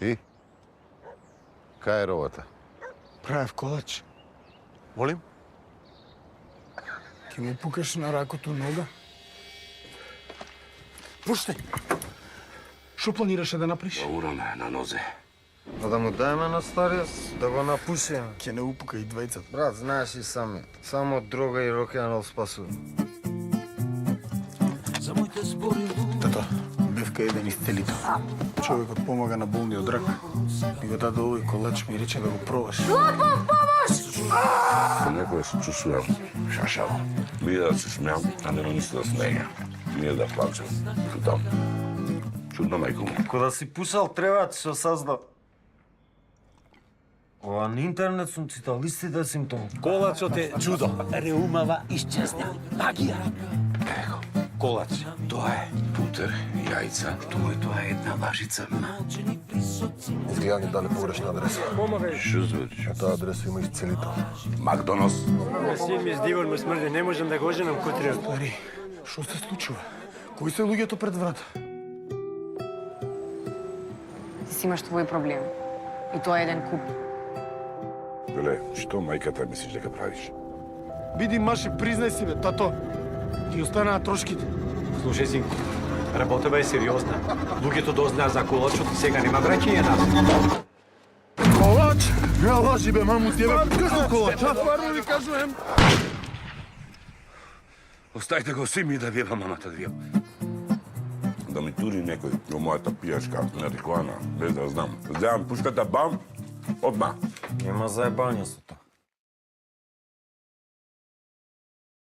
И? Кај е робата? Правев колач. Молим? Ке му пукаш на ракото нога? Пуште! Шо планираше да направиш? Ураме на нозе. А да му даеме на стариот, да го напушиме. Ке не упука и двајцата. Брат, знаеш и сами. Само дрога и рок-н-рол спасува. Тато, бевка еден исцелител. Човекот помага на болниот рак. Ми го даде овој колач, ми рече да го пробаш. Некој се чувствувам шашал. Ние да се смеам, а не мисли да смеја. Ние да плачем. Чудам. Чудно, мајко му. Кога да си пусал треба, што сазда. Ова на интернет сум читал листите симптоми. Колачот е чудо. Реумава исчезна. Магија. Его. Колач. Тоа е путер, јајца. Тоа е една лажица. Изгледа ни дали погрешна адреса. Шо звучи? На таа адреса има исцелител. Макдоналдс. Син ми здивор му смрди, не можам да го женам кутриот. Стари, шо се случува? Кои се луѓето пред врата? Ти си имаш твој проблем. И тоа е еден куп. Беле, што мајката мислиш дека правиш? Биди маши, признај си бе, тато. Ти останаа трошките. Слушај, синко, работава е сериозна. Луѓето дознаа за колачот и сега нема враќање назад. Колач? Не лажи бе, маму тебе. Кажу колач, а? Стварно ви кажувам. Оставите го си ми да вјева мамата двијел. Да ми тури некој во мојата пијачка марихуана, без да знам. Земам пушката, бам, одма. Нема заебање со тоа.